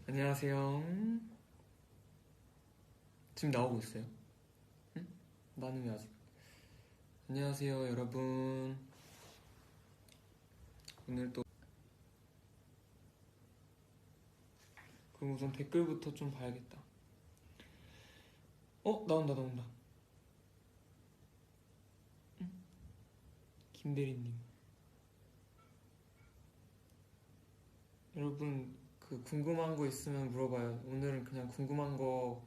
안녕하세요. 지금 나오고 있어요? 응? 나는 왜 아직? 안녕하세요, 여러분. 오늘 또 그럼 우선 댓글부터 좀 봐야겠다. 나온다. 응? 김대리님. 여러분 궁금한 거 있으면 물어봐요. 오늘은 그냥 궁금한 거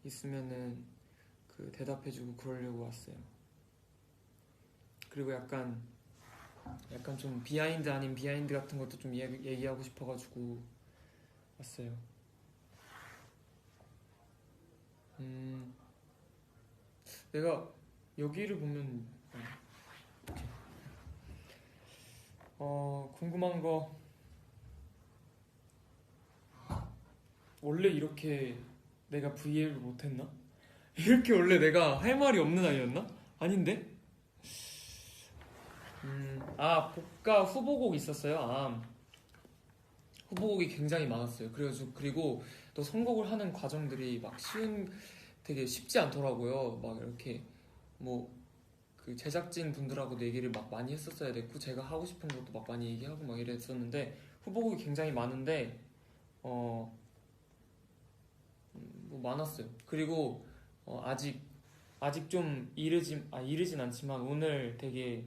있으면은 대답해주고 그러려고 왔어요. 그리고 약간 좀 비하인드 아닌 비하인드 같은 것도 좀 얘기하고 싶어가지고 왔어요. 내가 여기를 보면 궁금한 거 원래 이렇게 내가 V앱을 못했나? 이렇게 원래 내가 할 말이 없는 아이였나? 아닌데? 복가 후보곡 있었어요. 후보곡이 굉장히 많았어요. 그리고 또 선곡을 하는 과정들이 막 되게 쉽지 않더라고요. 막 이렇게 그 제작진 분들하고도 얘기를 막 많이 했었어야 됐고 제가 하고 싶은 것도 막 많이 얘기하고 막 이랬었는데 후보곡이 굉장히 많은데 많았어요. 그리고 아직 좀 이르진 않지만 오늘 되게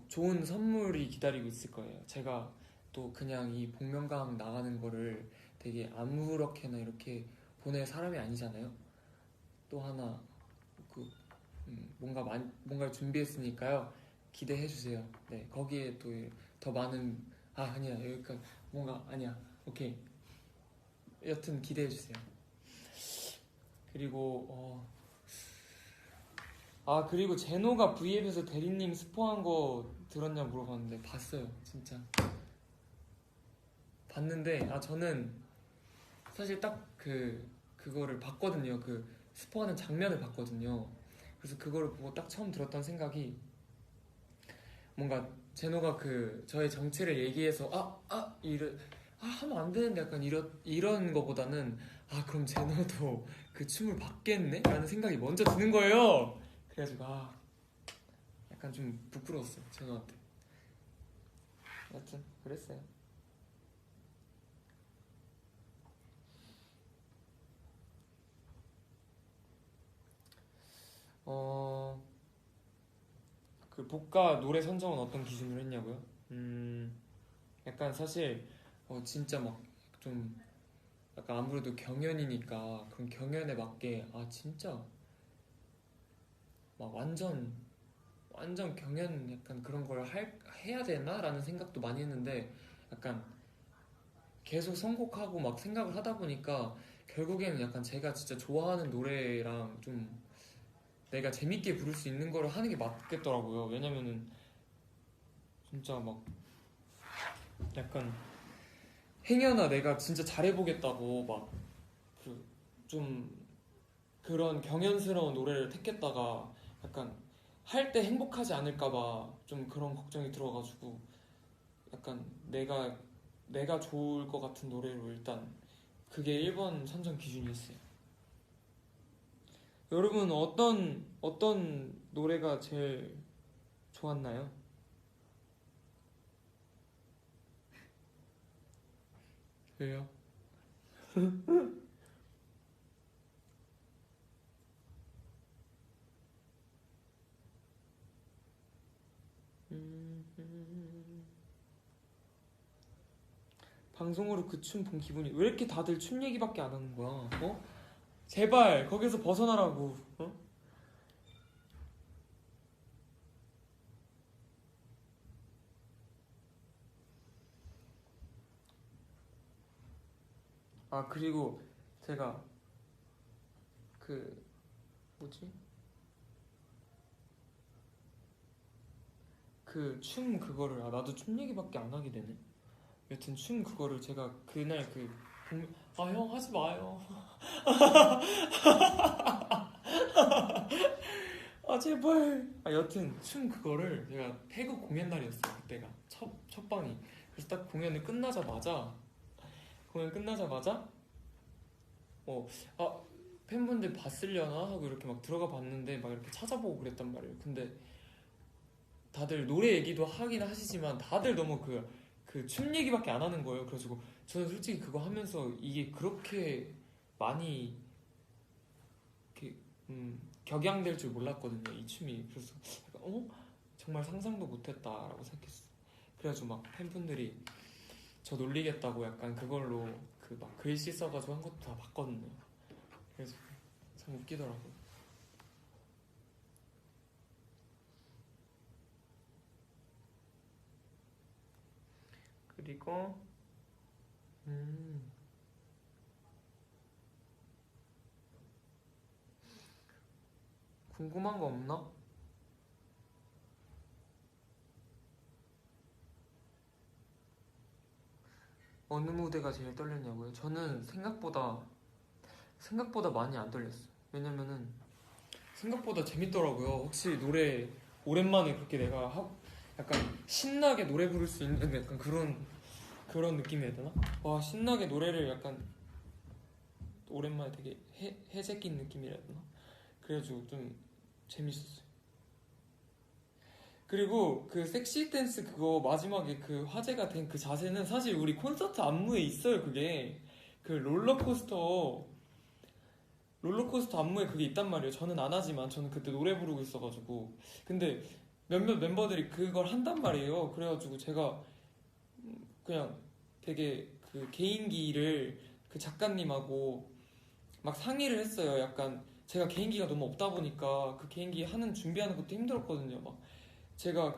좋은 선물이 기다리고 있을 거예요. 제가 또 그냥 이 복면가왕 나가는 거를 되게 아무렇게나 이렇게 보낼 사람이 아니잖아요. 또 하나 뭔가를 준비했으니까요. 기대해 주세요. 네, 거기에 또 더 많은 아니야 여기까지 뭔가 아니야 오케이 여튼 기대해 주세요. 그리고 그리고 제노가 V앱에서 대리님 스포한 거 들었냐 물어봤는데 봤어요. 진짜 봤는데 저는 사실 딱 그거를 봤거든요. 스포하는 장면을 봤거든요. 그래서 그거를 보고 딱 처음 들었던 생각이 뭔가 제노가 저의 정체를 얘기해서 하면 안 되는데 약간 이런 거보다는 그럼 제노도 그 춤을 받겠네? 라는 생각이 먼저 드는 거예요. 그래가지고 약간 좀 부끄러웠어요. 제노한테. 여튼 그랬어요. 복가 노래 선정은 어떤 기준으로 했냐고요? 약간 사실 진짜 막 좀 약간 아무래도 경연이니까 그럼 경연에 맞게 진짜 막 완전 경연 약간 그런 걸 해야 되나? 라는 생각도 많이 했는데 약간 계속 선곡하고 막 생각을 하다 보니까 결국에는 약간 제가 진짜 좋아하는 노래랑 좀 내가 재밌게 부를 수 있는 거를 하는 게 맞겠더라고요. 왜냐면은 진짜 막 약간 행여나 내가 진짜 잘해보겠다고 막 좀 그런 경연스러운 노래를 택했다가 약간 할 때 행복하지 않을까봐 좀 그런 걱정이 들어가지고 약간 내가 좋을 것 같은 노래로 일단 그게 1번 선정 기준이었어요. 여러분 어떤 노래가 제일 좋았나요? 왜요? 방송으로 그 춤 본 기분이 왜 이렇게 다들 춤 얘기밖에 안 하는 거야? 제발 거기서 벗어나라고. 그리고 제가 뭐지? 춤 그거를 나도 춤 얘기밖에 안 하게 되네. 여튼 춤 그거를 제가 그날 형 하지 마요. 제발. 여튼 춤 그거를 제가 태국 공연 날이었어요. 그때가 첫 방이. 그래서 딱 공연이 끝나자마자 공연 끝나자마자 어, 아 팬분들 봤으려나 하고 이렇게 막 들어가 봤는데 막 이렇게 찾아보고 그랬단 말이에요. 근데 다들 노래 얘기도 하긴 하시지만 다들 너무 그 춤 얘기밖에 안 하는 거예요. 그래가지고 저는 솔직히 그거 하면서 이게 그렇게 많이 이렇게 격양될 줄 몰랐거든요. 이 춤이. 그래서 약간, 정말 상상도 못했다라고 생각했어요. 그래가지고 막 팬분들이 저 놀리겠다고 약간 그걸로 그 막 글씨 써가지고 한 것도 다 봤거든요. 그래서 참 웃기더라고요. 그리고 음, 궁금한 거 없나? 어느 무대가 제일 떨렸냐고요? 저는 생각보다 많이 안 떨렸어요. 왜냐면은 생각보다 재밌더라고요. 혹시 노래 오랜만에 그렇게 약간 신나게 노래 부를 수 있는 약간 그런 느낌이 해야 되나? 와 신나게 노래를 약간 오랜만에 되게 해제낀 느낌이라 해야 되나? 그래가지고 좀 재밌었어요. 그리고 그 섹시 댄스 그거 마지막에 그 화제가 된 그 자세는 사실 우리 콘서트 안무에 있어요. 그게 그 롤러코스터 안무에 그게 있단 말이에요. 저는 안 하지만 저는 그때 노래 부르고 있어가지고 근데 몇몇 멤버들이 그걸 한단 말이에요. 그래가지고 제가 그냥 되게 그 개인기를 그 작가님하고 막 상의를 했어요. 약간 제가 개인기가 너무 없다 보니까 그 개인기 하는 준비하는 것도 힘들었거든요. 막 제가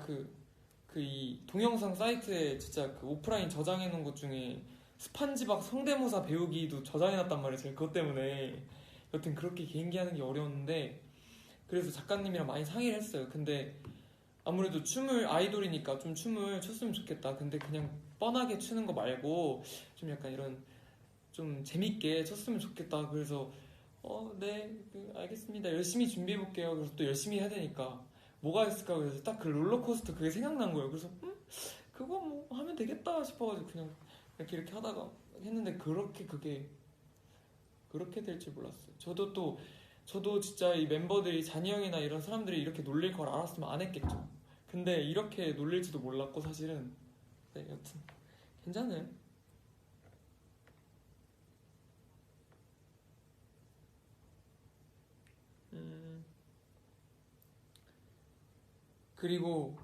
이 동영상 사이트에 진짜 그 오프라인 저장해 놓은 것 중에 스판지밥 성대모사 배우기도 저장해 놨단 말이에요. 제가 그것 때문에 여튼 그렇게 개인기 하는 게 어려웠는데 그래서 작가님이랑 많이 상의를 했어요. 근데 아무래도 춤을 아이돌이니까 좀 춤을 췄으면 좋겠다. 근데 그냥 뻔하게 추는 거 말고 좀 약간 이런 좀 재밌게 췄으면 좋겠다. 그래서 네, 알겠습니다. 열심히 준비해 볼게요. 그래서 또 열심히 해야 되니까 뭐가 있을까? 그래서 딱 그 롤러코스터 그게 생각난 거예요. 그래서 그거 뭐 하면 되겠다 싶어가지고 그냥 이렇게 하다가 했는데 그렇게 될 줄 몰랐어요. 저도 진짜 이 멤버들이 잔이 형이나 이런 사람들이 이렇게 놀릴 걸 알았으면 안 했겠죠. 근데 이렇게 놀릴지도 몰랐고 사실은 네, 여튼 괜찮아요. 음, 그리고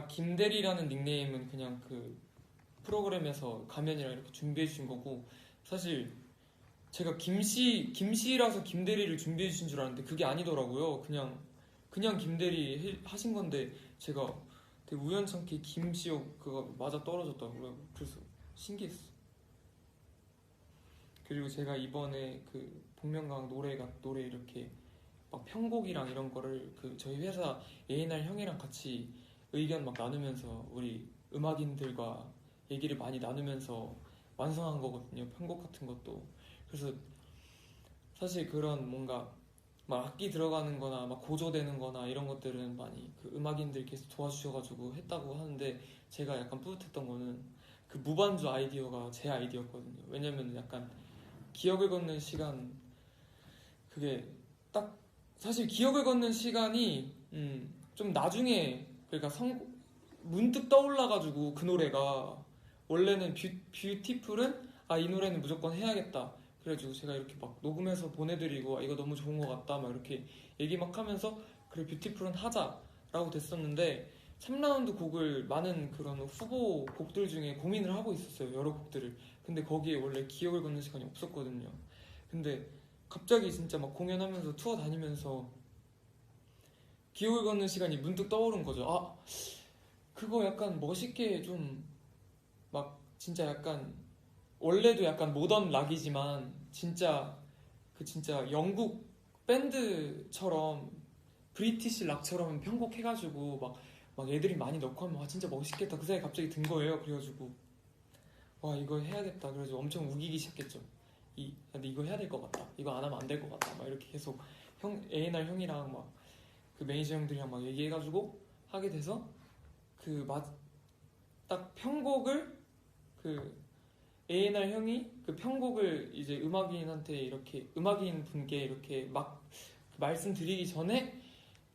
김대리라는 닉네임은 그냥 그 프로그램에서 가면이랑 이렇게 준비해 주신 거고 사실 제가 김씨라서 김대리를 준비해 주신 줄 알았는데 그게 아니더라고요. 그냥 김대리 하신 건데 제가 되게 우연찮게 김씨요 그거 맞아 떨어졌더라고요. 그래서 신기했어. 그리고 제가 이번에 그 복면가왕 노래 이렇게 막 편곡이랑 이런 거를 그 저희 회사 A&R 형이랑 같이 의견 막 나누면서 우리 음악인들과 얘기를 많이 나누면서 완성한 거거든요. 편곡 같은 것도. 그래서 사실 그런 뭔가 막 악기 들어가는 거나 막 고조되는 거나 이런 것들은 많이 그 음악인들께서 도와주셔가지고 했다고 하는데 제가 약간 뿌듯했던 거는 그 무반주 아이디어가 제 아이디어였거든요. 왜냐면 약간 기억을 걷는 시간 그게 딱 사실 기억을 걷는 시간이 좀 나중에 그러니까 문득 떠올라가지고 그 노래가 원래는 뷰티풀은 이 노래는 무조건 해야겠다. 그래가지고 제가 이렇게 막 녹음해서 보내드리고 이거 너무 좋은 것 같다 막 이렇게 얘기 막 하면서 그래 뷰티풀은 하자라고 됐었는데 3라운드 곡을 많은 그런 후보 곡들 중에 고민을 하고 있었어요. 여러 곡들을. 근데 거기에 원래 기억을 걷는 시간이 없었거든요. 근데 갑자기 진짜 막 공연하면서 투어 다니면서 기억을 걷는 시간이 문득 떠오른 거죠. 그거 약간 멋있게 좀 막 진짜 약간 원래도 약간 모던 락이지만 진짜 진짜 영국 밴드처럼 브리티시 락처럼 편곡해가지고 막 애들이 많이 넣고 하면 진짜 멋있겠다 그 생각이 갑자기 든 거예요. 그래가지고 와 이거 해야겠다. 그래서 엄청 우기기 시작했죠. 근데 이거 해야 될 것 같다. 이거 안 하면 안 될 것 같다. 막 이렇게 계속 A&R 형이랑 막 그 매니저 형들이랑 막 얘기해가지고 하게 돼서 딱 편곡을 그 A&R 형이 그 편곡을 이제 음악인한테 이렇게 음악인 분께 이렇게 막 말씀드리기 전에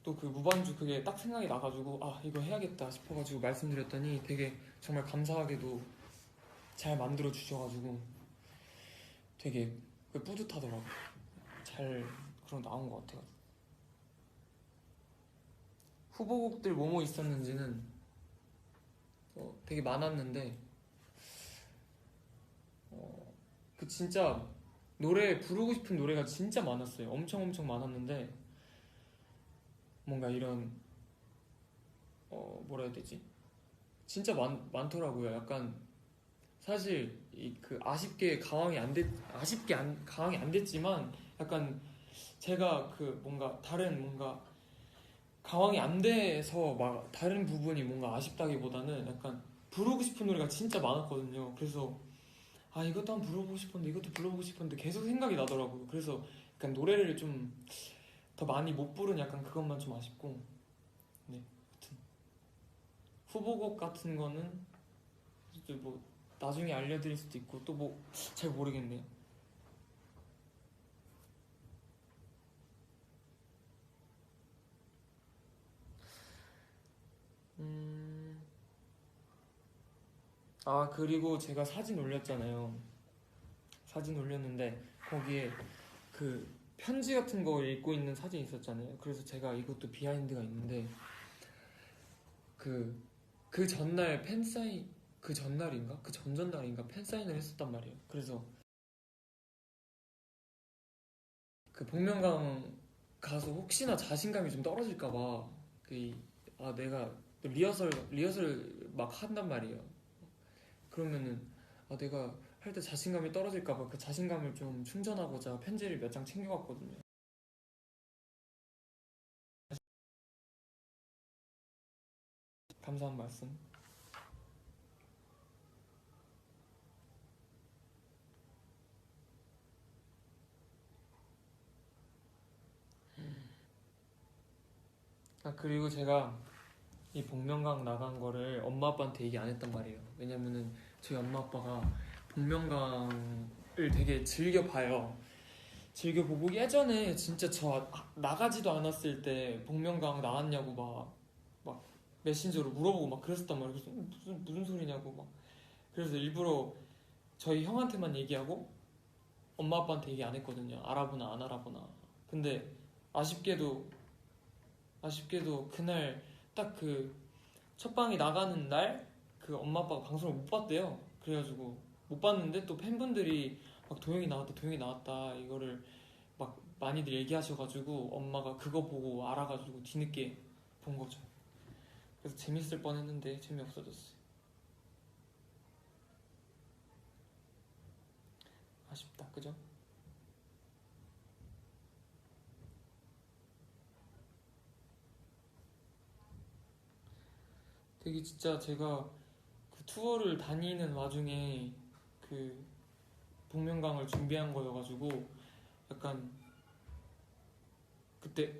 또 그 무반주 그게 딱 생각이 나가지고 아 이거 해야겠다 싶어가지고 말씀드렸더니 되게 정말 감사하게도 잘 만들어 주셔가지고 되게 뿌듯하더라고. 잘 그런 나온 것 같아요. 후보곡들 뭐뭐 있었는지는 되게 많았는데 그 진짜 노래 부르고 싶은 노래가 진짜 많았어요. 엄청 엄청 많았는데 뭔가 이런 뭐라 해야 되지? 진짜 많더라고요. 약간 사실 그 아쉽게 가왕이 안 됐지만 약간 제가 그 뭔가 다른 뭔가 가왕이 안 돼서 막 다른 부분이 뭔가 아쉽다기보다는 약간 부르고 싶은 노래가 진짜 많았거든요. 그래서 아 이것도 한번 불러보고 싶은데 이것도 불러보고 싶은데 계속 생각이 나더라고요. 그래서 약간 노래를 좀 더 많이 못 부른 약간 그것만 좀 아쉽고 네 하여튼 후보곡 같은 거는 이제 뭐 나중에 알려드릴 수도 있고 또 뭐 잘 모르겠네요. 음... 아 그리고 제가 사진 올렸잖아요. 사진 올렸는데 거기에 그 편지 같은 거 읽고 있는 사진이 있었잖아요. 그래서 제가 이것도 비하인드가 있는데 그, 그 전날 팬사인 그 전날인가? 그 전전날인가 팬사인을 했었단 말이에요. 그래서 그 복면가왕 가서 혹시나 자신감이 좀 떨어질까봐 내가 리허설 막 한단 말이에요. 그러면은 내가 할 때 자신감이 떨어질까봐 그 자신감을 좀 충전하고자 편지를 몇 장 챙겨갔거든요. 감사한 말씀. 아 그리고 제가 이 복면가왕 나간 거를 엄마 아빠한테 얘기 안 했단 말이에요. 왜냐면은 저희 엄마 아빠가 복면가왕을 되게 즐겨 봐요. 즐겨 보고 예전에 진짜 저 나가지도 않았을 때 복면가왕 나왔냐고 막 메신저로 물어보고 막 그랬었단 말이에요. 그래서 무슨 소리냐고 막 그래서 일부러 저희 형한테만 얘기하고 엄마 아빠한테 얘기 안 했거든요. 알아보나 안 알아보나. 근데 아쉽게도 그날 딱 그 첫방이 나가는 날 그 엄마 아빠가 방송을 못 봤대요. 그래가지고 못 봤는데 또 팬분들이 막 도영이 나왔다 이거를 막 많이들 얘기하셔가지고 엄마가 그거 보고 알아가지고 뒤늦게 본 거죠. 그래서 재밌을 뻔했는데 재미없어졌어요. 아쉽다, 그죠? 되게 진짜 제가 그 투어를 다니는 와중에 그 복면가왕을 준비한 거여가지고 약간 그때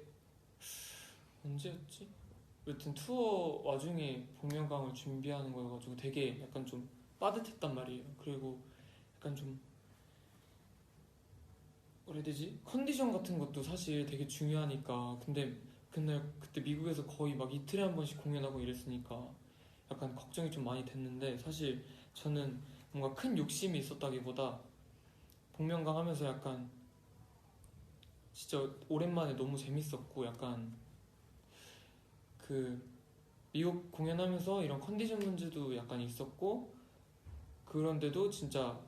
언제였지? 여튼 투어 와중에 복면가왕을 준비하는 거여가지고 되게 약간 좀 빠듯했단 말이에요. 그리고 약간 좀 뭐라 해야 되지? 컨디션 같은 것도 사실 되게 중요하니까 근데 그때 미국에서 거의 막 이틀에 한 번씩 공연하고 이랬으니까 약간 걱정이 좀 많이 됐는데 사실 저는 뭔가 큰 욕심이 있었다기보다 복면가왕 하면서 약간 진짜 오랜만에 너무 재밌었고 약간 그 미국 공연하면서 이런 컨디션 문제도 약간 있었고 그런데도 진짜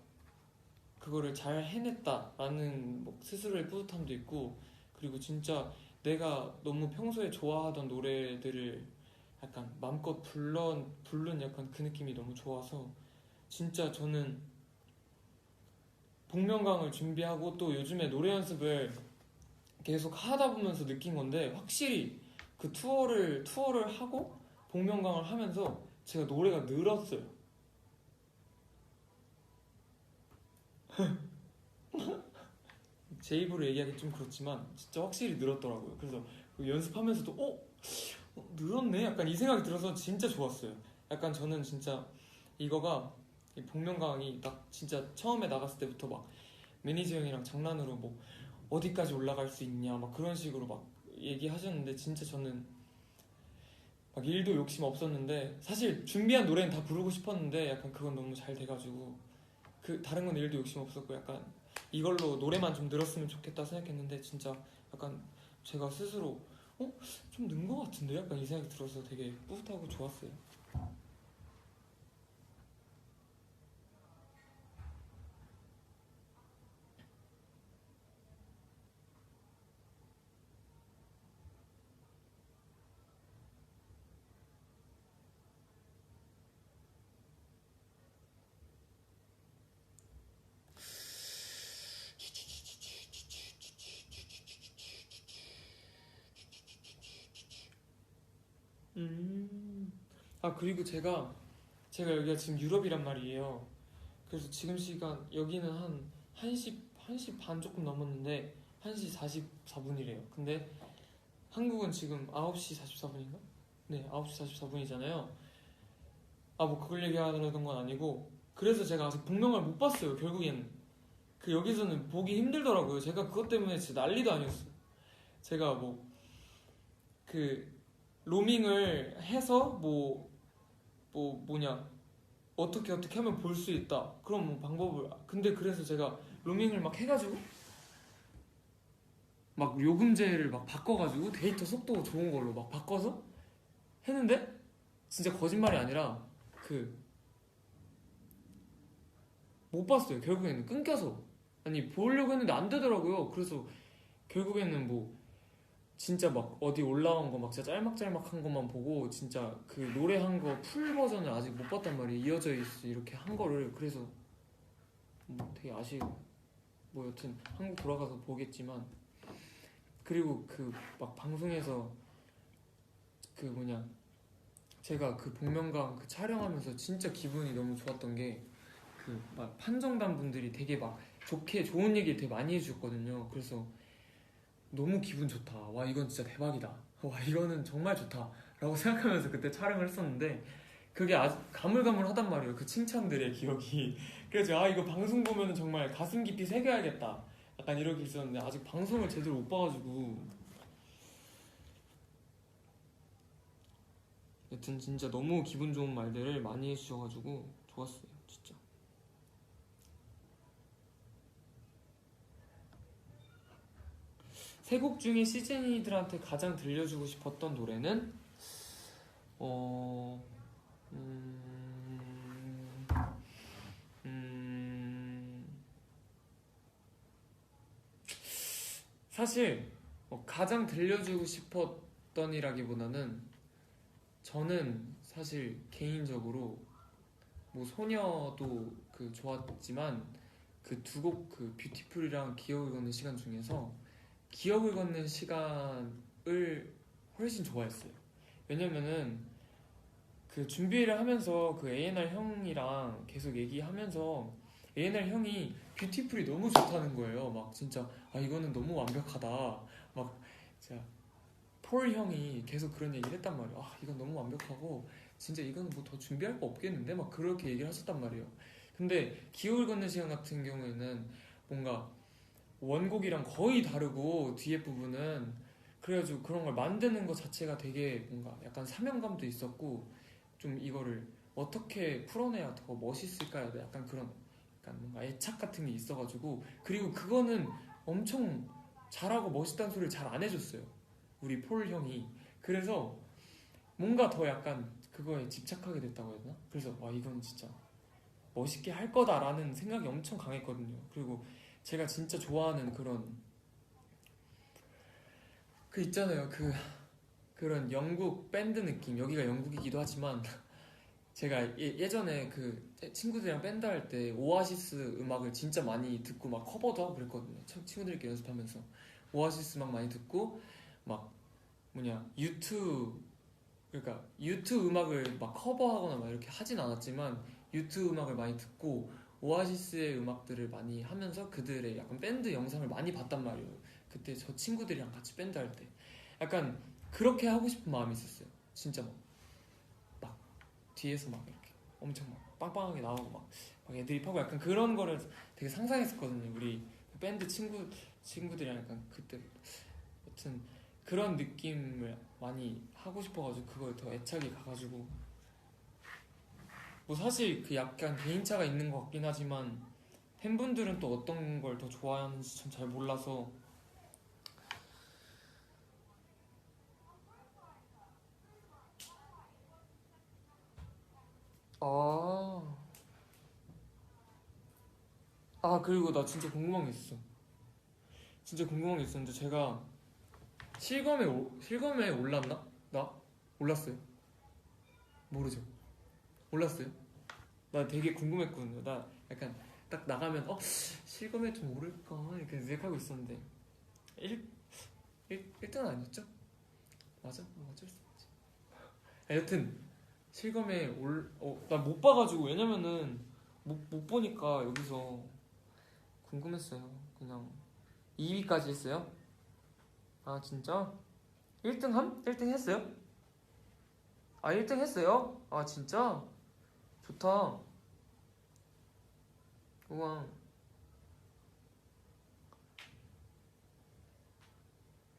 그거를 잘 해냈다라는 뭐 스스로의 뿌듯함도 있고 그리고 진짜 내가 너무 평소에 좋아하던 노래들을 약간 마음껏 부른 약간 그 느낌이 너무 좋아서 진짜 저는 복면가왕을 준비하고 또 요즘에 노래 연습을 계속 하다 보면서 느낀 건데 확실히 그 투어를 하고 복면가왕을 하면서 제가 노래가 늘었어요. 제 입으로 얘기하기 좀 그렇지만 진짜 확실히 늘었더라고요. 그래서 그 연습하면서도 늘었네? 약간 이 생각이 들어서 진짜 좋았어요. 약간 저는 진짜 이거가 이 복면가왕이 딱 진짜 처음에 나갔을 때부터 막 매니저 형이랑 장난으로 뭐 어디까지 올라갈 수 있냐 막 그런 식으로 막 얘기하셨는데 진짜 저는 막 일도 욕심 없었는데 사실 준비한 노래는 다 부르고 싶었는데 약간 그건 너무 잘 돼가지고 그 다른 건 일도 욕심 없었고 약간 이걸로 노래만 좀 늘었으면 좋겠다 생각했는데 진짜 약간 제가 스스로 좀 는 것 같은데 약간 이 생각이 들어서 되게 뿌듯하고 좋았어요. 아 그리고 제가 여기가 지금 유럽이란 말이에요. 그래서 지금 시간 여기는 한 1시 반 조금 넘었는데 1시 44분이래요. 근데 한국은 지금 9시 44분인가? 네, 9시 44분이잖아요. 아, 뭐 그걸 얘기하려던 건 아니고 그래서 제가 아직 복면가를 못 봤어요. 결국엔 그 여기서는 보기 힘들더라고요. 제가 그것 때문에 진짜 난리도 아니었어요. 제가 뭐 그 로밍을 해서 뭐냐 어떻게 하면 볼 수 있다. 그럼 뭐 방법을 근데 그래서 제가 로밍을 막 해가지고 막 요금제를 막 바꿔가지고 데이터 속도 좋은 걸로 막 바꿔서 했는데 진짜 거짓말이 아니라 그 못 봤어요. 결국에는 끊겨서 아니 보려고 했는데 안 되더라고요. 그래서 결국에는 뭐 진짜 막 어디 올라온 거 막 진짜 짤막짤막한 것만 보고 진짜 그 노래한 거 풀 버전을 아직 못 봤단 말이에요. 이어져 있어 이렇게 한 거를. 그래서 뭐 되게 아쉬워. 뭐 여튼 한국 돌아가서 보겠지만 그리고 그 막 방송에서 그 뭐냐 제가 그 복면가왕 그 촬영하면서 진짜 기분이 너무 좋았던 게 그 막 판정단 분들이 되게 막 좋게 좋은 얘기를 되게 많이 해주셨거든요. 그래서 너무 기분 좋다. 와 이건 진짜 대박이다. 와 이거는 정말 좋다. 라고 생각하면서 그때 촬영을 했었는데 그게 아주 가물가물하단 말이에요. 그 칭찬들의 기억이. 그래서 아 이거 방송 보면은 정말 가슴 깊이 새겨야겠다. 약간 이렇게 있었는데 아직 방송을 제대로 못 봐가지고 여튼 진짜 너무 기분 좋은 말들을 많이 해주셔가지고 좋았어요. 진짜. 세 곡 중에 시즈니들한테 가장 들려주고 싶었던 노래는 어... 음... 음... 사실 가장 들려주고 싶었던이라기보다는 저는 사실 개인적으로 뭐 소녀도 그 좋았지만 그 두 곡 그 뷰티풀이랑 기억을 걷는 시간 중에서 기억을 걷는 시간을 훨씬 좋아했어요. 왜냐면은 그 준비를 하면서 그 A&R 형이랑 계속 얘기하면서 A&R 형이 뷰티풀이 너무 좋다는 거예요. 막 진짜 아 이거는 너무 완벽하다. 막 진짜 폴 형이 계속 그런 얘기를 했단 말이에요. 아 이건 너무 완벽하고 진짜 이건 뭐 더 준비할 거 없겠는데 막 그렇게 얘기를 하셨단 말이에요. 근데 기억을 걷는 시간 같은 경우에는 뭔가 원곡이랑 거의 다르고 뒤에 부분은 그래가지고 그런 걸 만드는 것 자체가 되게 뭔가 약간 사명감도 있었고 좀 이거를 어떻게 풀어내야 더 멋있을까요? 약간 그런 약간 뭔가 애착 같은 게 있어가지고 그리고 그거는 엄청 잘하고 멋있다는 소리를 잘 안 해줬어요. 우리 폴 형이. 그래서 뭔가 더 약간 그거에 집착하게 됐다고 해야 되나? 그래서 와 이건 진짜 멋있게 할 거다라는 생각이 엄청 강했거든요. 그리고 제가 진짜 좋아하는 그런 그 있잖아요. 그런 영국 밴드 느낌. 여기가 영국이기도 하지만 제가 예전에 그 친구들이랑 밴드 할 때 오아시스 음악을 진짜 많이 듣고 막 커버도 하고 그랬거든요. 친구들끼리 연습하면서 오아시스 음악 많이 듣고 막 뭐냐 그러니까 유튜브 음악을 막 커버하거나 막 이렇게 하진 않았지만 유튜브 음악을 많이 듣고 오아시스의 음악들을 많이 하면서 그들의 약간 밴드 영상을 많이 봤단 말이에요. 그때 저 친구들이랑 같이 밴드 할 때 약간 그렇게 하고 싶은 마음이 있었어요. 진짜 막 뒤에서 막 이렇게 엄청 막 빵빵하게 나오고 막 막 애드립하고 약간 그런 거를 되게 상상했었거든요. 우리 밴드 친구들이랑 약간 그때 여튼 그런 느낌을 많이 하고 싶어가지고 그거에 더 애착이 가가지고 뭐 사실 그 약간 개인차가 있는 것 같긴 하지만 팬분들은 또 어떤 걸 더 좋아하는지 참 잘 몰라서 아, 아 그리고 나 진짜 궁금한 게 있어. 진짜 궁금한 게 있었는데 제가 실검에 올랐나? 나 올랐어요? 모르죠. 올랐어요? 나 되게 궁금했거든요. 나 약간 딱 나가면 실검에 좀 오를까 이렇게 생각하고 있었는데 1, 1등 아니었죠? 맞아? 어쩔 수 없지. 여튼 실검에 나 못 봐가지고 왜냐면은 못 보니까 여기서 궁금했어요. 그냥 2위까지 했어요? 아 진짜? 1등 함? 1등 했어요? 아 1등 했어요? 아 진짜? 좋다. 우와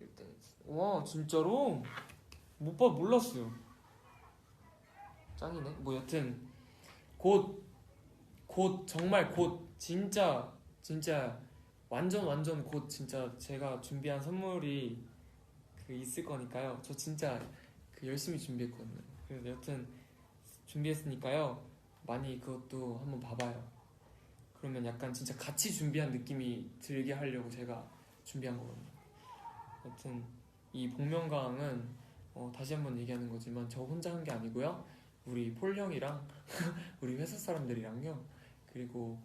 1등 했어. 와 진짜로? 못 봐 몰랐어요. 짱이네. 뭐 여튼 곧 정말 곧 진짜 완전 곧 진짜 제가 준비한 선물이 그 있을 거니까요. 저 진짜 그 열심히 준비했거든요. 그래서 여튼 준비했으니까요. 많이 그것도 한번 봐봐요. 그러면 약간 진짜 같이 준비한 느낌이 들게 하려고 제가 준비한 거거든요. 여튼 이 복면가왕은 다시 한번 얘기하는 거지만 저 혼자 한 게 아니고요. 우리 폴 형이랑 우리 회사 사람들이랑요. 그리고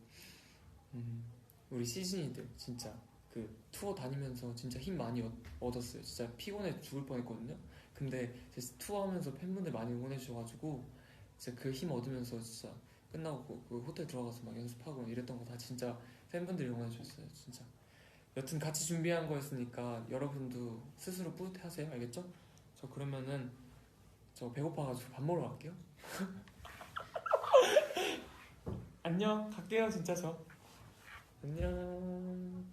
우리 시즌이들 진짜 그 투어 다니면서 진짜 힘 많이 얻었어요. 진짜 피곤해 죽을 뻔했거든요. 근데 투어하면서 팬분들 많이 응원해 주셔가지고 진짜 그 힘 얻으면서 진짜 끝나고 그 호텔 들어가서 막 연습하고 이랬던 거 다 진짜 팬분들이 응원해 주셨어요. 진짜. 여튼 같이 준비한 거였으니까 여러분도 스스로 뿌듯해하세요. 알겠죠? 저 그러면은 저 배고파가지고 밥 먹으러 갈게요. 안녕. 갈게요 진짜 저. 안녕.